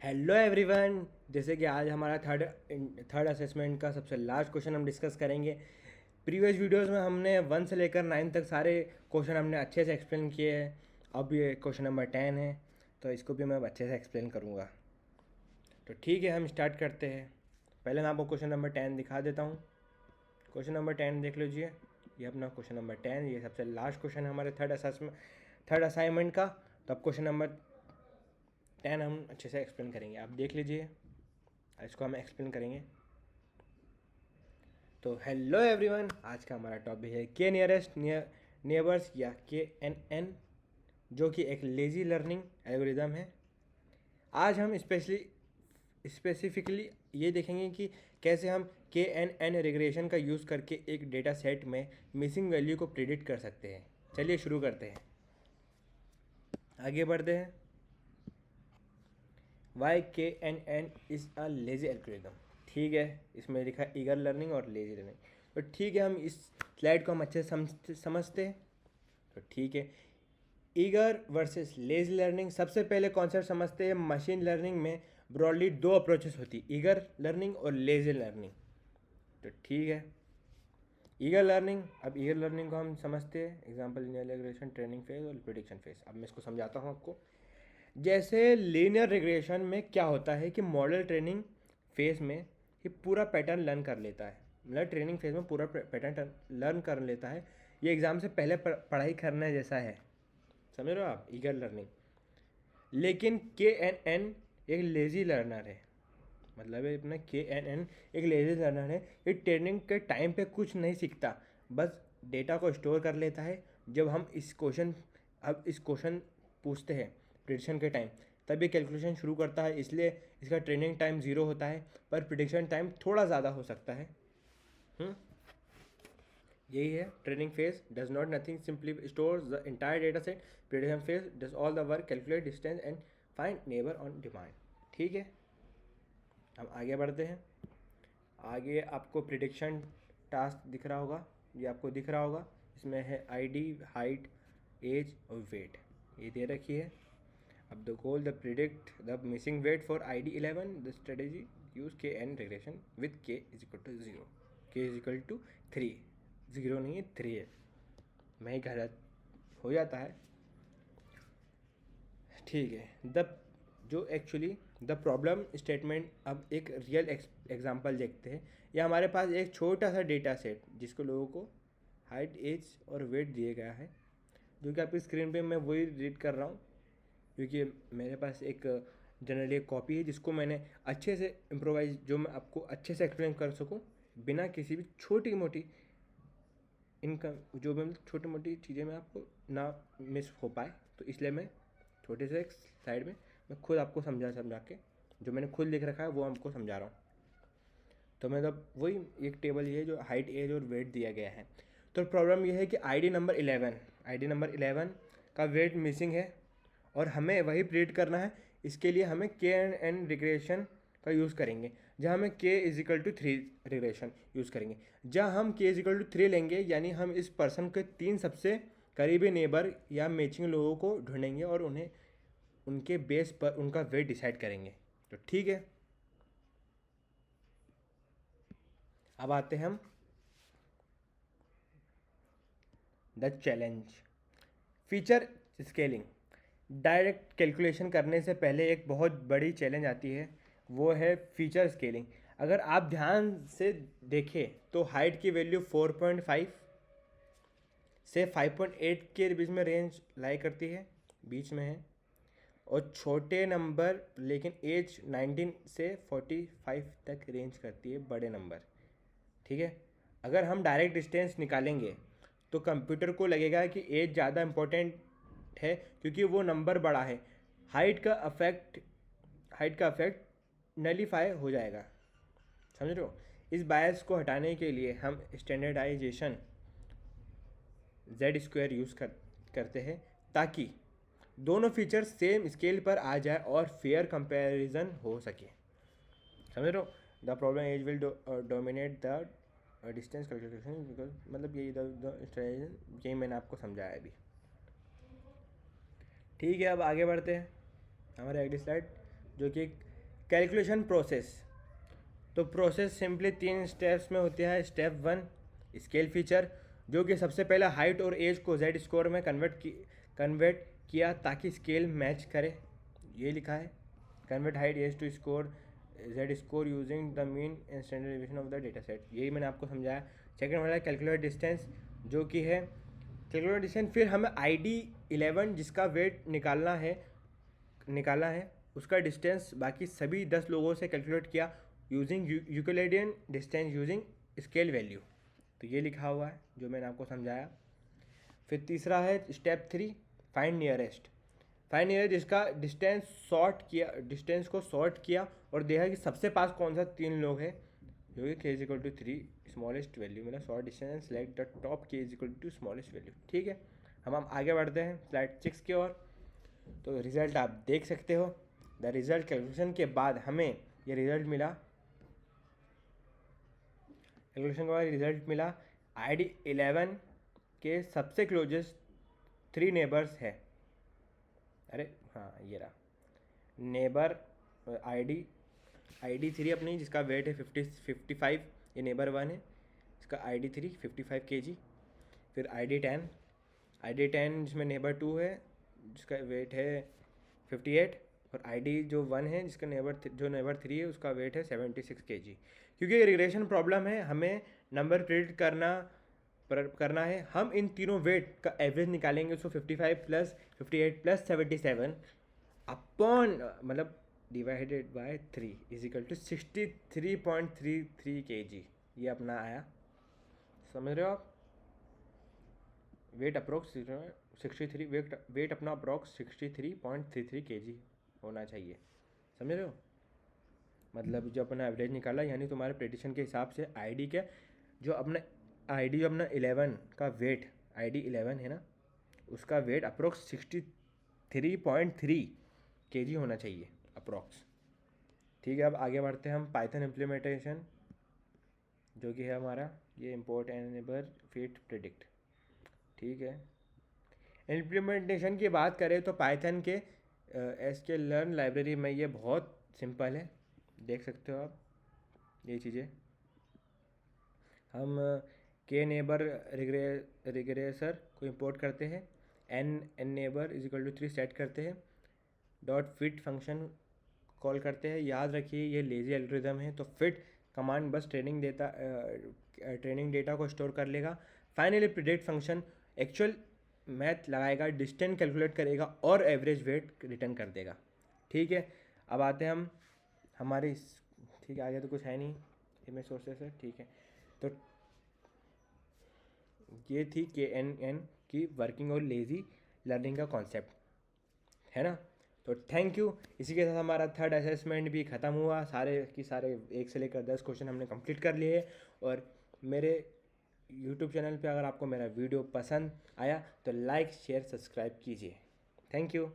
Hello everyone. जैसे कि आज हमारा थर्ड असेसमेंट का सबसे लास्ट क्वेश्चन हम डिस्कस करेंगे। प्रीवियस वीडियोस में हमने 1 से लेकर 9 तक सारे क्वेश्चन हमने अच्छे से एक्सप्लेन किए हैं। अब ये क्वेश्चन नंबर 10 है, तो इसको भी मैं अब अच्छे से एक्सप्लेन करूँगा। तो ठीक है, हम स्टार्ट करते हैं। पहले मैं आपको क्वेश्चन नंबर 10 दिखा देता हूँ। क्वेश्चन नंबर 10 देख लीजिए। ये अपना क्वेश्चन नंबर 10, ये सबसे लास्ट क्वेश्चन है हमारे थर्ड असाइनमेंट का। तो अब क्वेश्चन नंबर 10 हम अच्छे से एक्सप्लेन करेंगे, आप देख लीजिए। इसको हम एक्सप्लेन करेंगे। तो हेलो एवरीवन, आज का हमारा टॉपिक है के नियरेस्ट नेबर्स या KNN, जो कि एक लेजी लर्निंग एल्गोरिदम है। आज हम स्पेसिफिकली ये देखेंगे कि कैसे हम KNN रिग्रेशन का यूज़ करके एक डेटा सेट में मिसिंग वैल्यू को प्रिडिक्ट कर सकते हैं। चलिए शुरू करते हैं, आगे बढ़ते हैं। Why KNN is a lazy algorithm. ठीक है, इसमें लिखा है ईगर लर्निंग और लेजी लर्निंग। तो ठीक है, हम इस स्लाइड को हम अच्छे से समझते हैं। तो ठीक है, ईगर वर्सेस लेजी लर्निंग। सबसे पहले कॉन्सेप्ट समझते हैं। मशीन लर्निंग में ब्रॉडली दो अप्रोचेस होती है, ईगर लर्निंग और लेजी लर्निंग। तो ठीक है, ईगर लर्निंग। अब ईगर लर्निंग को हम समझते हैं। Example linear regression, training phase और प्रिडिक्शन फेज। अब मैं इसको समझाता हूँ आपको। जैसे लीनियर रिग्रेशन में क्या होता है कि मॉडल ट्रेनिंग फेज में ये पूरा पैटर्न लर्न कर लेता है। मतलब ट्रेनिंग फेज में पूरा पैटर्न लर्न कर लेता है। ये एग्ज़ाम से पहले पढ़ाई करने जैसा है, समझ रहे हो आप, ईगर लर्निंग। लेकिन KNN एक लेजी लर्नर है। मतलब ये अपना KNN एक लेजी लर्नर है। ये ट्रेनिंग के टाइम पे कुछ नहीं सीखता, बस डेटा को स्टोर कर लेता है। जब हम इस क्वेश्चन पूछते हैं प्रिडिक्शन के टाइम, तब ये कैलकुलेशन शुरू करता है। इसलिए इसका ट्रेनिंग टाइम 0 होता है, पर प्रिडिक्शन टाइम थोड़ा ज़्यादा हो सकता है। यही है training phase. Does not nothing, simply store the entire data set. Prediction phase does all the work, calculate distance and find neighbour on demand. ठीक है, हम आगे बढ़ते हैं। आगे आपको प्रिडिक्शन टास्क दिख रहा होगा, ये आपको दिख रहा होगा। इसमें है ID, हाइट, एज और वेट, ये दे रखी है। अब the goal the predict the missing weight for ID11, the strategy use KN regression with K is equal to 0, K is equal to 3। 0 नहीं है, 3 है, मैं ही गलत हो जाता है। ठीक है, द जो एक्चुअली द प्रॉब्लम स्टेटमेंट। अब एक रियल एग्जांपल देखते हैं। या हमारे पास एक छोटा सा डेटा सेट जिसको लोगों को हाइट, एज और वेट दिए गया है, जो कि आपकी स्क्रीन पे मैं वही रीड कर रहा हूँ, क्योंकि मेरे पास एक जनरली एक कॉपी है जिसको मैंने अच्छे से इम्प्रोवाइज, जो मैं आपको अच्छे से एक्सप्लेन कर सकूँ बिना किसी भी छोटी मोटी इनका, जो मैं छोटी मोटी चीज़ें मैं आपको ना मिस हो पाए। तो इसलिए मैं छोटे से एक साइड में मैं खुद आपको समझा के, जो मैंने खुद लिख रखा है वो आपको समझा रहा हूँ। तो मतलब वही एक टेबल ये है जो हाइट, एज और वेट दिया गया है। तो प्रॉब्लम ये है कि ID नंबर 11 का वेट मिसिंग है, और हमें वही प्रिडिक्ट करना है। इसके लिए हमें KNN रिग्रेशन का यूज़ करेंगे, जहाँ हमें K is equal to 3 regression use करेंगे। जहाँ हम K इज इक्वल टू 3 लेंगे, यानी हम इस पर्सन के 3 सबसे करीबी नेबर या मैचिंग लोगों को ढूंढेंगे और उन्हें उनके बेस पर उनका वेट डिसाइड करेंगे। तो ठीक है, अब आते हैं हम the challenge. Feature scaling. Direct calculation करने से पहले एक बहुत बड़ी चैलेंज आती है, वो है फीचर स्केलिंग। अगर आप ध्यान से देखें तो हाइट की वैल्यू 4.5 से 5.8 के बीच में रेंज लाई करती है, बीच में है। और छोटे नंबर, लेकिन एज 19 से 45 तक रेंज करती है, बड़े नंबर। ठीक है, अगर हम डायरेक्ट डिस्टेंस निकालेंगे तो कंप्यूटर को लगेगा कि एज ज़्यादा इम्पोर्टेंट है, क्योंकि वो नंबर बड़ा है। हाइट का अफेक्ट नलीफाई हो जाएगा, समझ रहे हो। इस बायस को हटाने के लिए हम स्टैंडर्डाइजेशन Z² यूज़ करते हैं, ताकि दोनों फीचर सेम स्केल पर आ जाए और फेयर कंपैरिजन हो सके, समझ रहे हो। The problem age will dominate the distance calculation, because मतलब यही स्ट्रेटेजी, यही मैंने आपको समझाया अभी। ठीक है, अब आगे बढ़ते हैं हमारे अगली स्लाइड, जो कि एक कैलकुलेशन प्रोसेस, तो प्रोसेस सिंपली 3 स्टेप्स में होती है। स्टेप 1 स्केल फीचर, जो कि सबसे पहले हाइट और एज को जेड स्कोर में कन्वर्ट किया ताकि स्केल मैच करे। ये लिखा है convert height age to score z score using the mean and standard division of the data set, यही मैंने आपको समझाया। सेकंड वाला कैलकुलेट डिस्टेंस, जो कि है कैलकुलेट डिस्टेंस, फिर हमें ID11 जिसका वेट निकालना है उसका डिस्टेंस बाकी सभी 10 लोगों से कैलकुलेट किया using Euclidean distance using scale value, तो ये लिखा हुआ है जो मैंने आपको समझाया। फिर तीसरा है स्टेप 3 फाइंड नियरेस्ट, जिसका डिस्टेंस को सॉर्ट किया और देखा कि सबसे पास कौन सा 3 लोग है, जो कि k is equal to 3 smallest value, मतलब short distance and select the top k is equal to smallest value. ठीक है, हम आगे बढ़ते हैं स्लाइड 6 की ओर। तो रिज़ल्ट आप देख सकते हो। द रिज़ल्ट कैलकुलेशन के बाद हमें ये रिज़ल्ट मिला ID11 के सबसे क्लोजेस्ट 3 नेबर्स है। अरे हाँ, ये रहा नेबर ID3 अपनी, जिसका वेट है 55, ये नेबर 1 है, इसका ID3 55 kg। फिर ID10 जिसमें नेबर 2 है, जिसका वेट है 58, और ID जो 1 है जिसका नेबर 3 है, उसका वेट है 76 kg। क्योंकि रिग्रेशन प्रॉब्लम है, हमें नंबर प्रेडिक्ट करना है। हम इन तीनों वेट का एवरेज निकालेंगे, उसको 55 प्लस 58 प्लस 77 अपॉन मतलब divided by 3 is equal to 63.33 kg, ये अपना आया। समझ रहे हो आप? वेट अप्रोक्स 63, वेट अपना अप्रोक्स 63.33 kg होना चाहिए। समझ रहे हो? मतलब जो अपना एवरेज निकाला, यानी तुम्हारे प्रेडिक्शन के हिसाब से ID जो अपना 11 का वेट, ID11 है ना, उसका वेट अप्रोक्स 63.3 kg होना चाहिए अप्रोक्स। ठीक है, अब आगे बढ़ते हैं हम पाइथन इम्प्लीमेंटेशन, जो कि है हमारा ये इम्पोर्ट एनेबल फिट प्रेडिक्ट। ठीक है, इम्प्लीमेंटेशन की बात करें तो पाइथन के sklearn लाइब्रेरी में ये बहुत सिंपल है, देख सकते हो आप ये चीज़ें। हम के नेबर रिग्रेसर को इंपोर्ट करते हैं, N neighbour is equal to 3 set करते हैं, डॉट फिट फंक्शन कॉल करते हैं। याद रखिए ये लेजी एल्गोरिथम है, तो फिट कमांड बस ट्रेनिंग डेटा को स्टोर कर लेगा। Finally predict function actual math लगाएगा, डिस्टेंस कैलकुलेट करेगा और एवरेज वेट रिटर्न कर देगा। ठीक है, अब आते हैं हम हमारे ठीक है, आगे तो कुछ है नहीं इमेज सोर्सेस है। ठीक है, तो ये थी KNN की वर्किंग और लेज़ी लर्निंग का कॉन्सेप्ट, है ना। तो थैंक यू। इसी के साथ हमारा थर्ड असेसमेंट भी ख़त्म हुआ। सारे सारे 1 से लेकर 10 क्वेश्चन हमने कंप्लीट कर लिए। और मेरे यूट्यूब चैनल पे अगर आपको मेरा वीडियो पसंद आया तो लाइक शेयर सब्सक्राइब कीजिए। Thank you.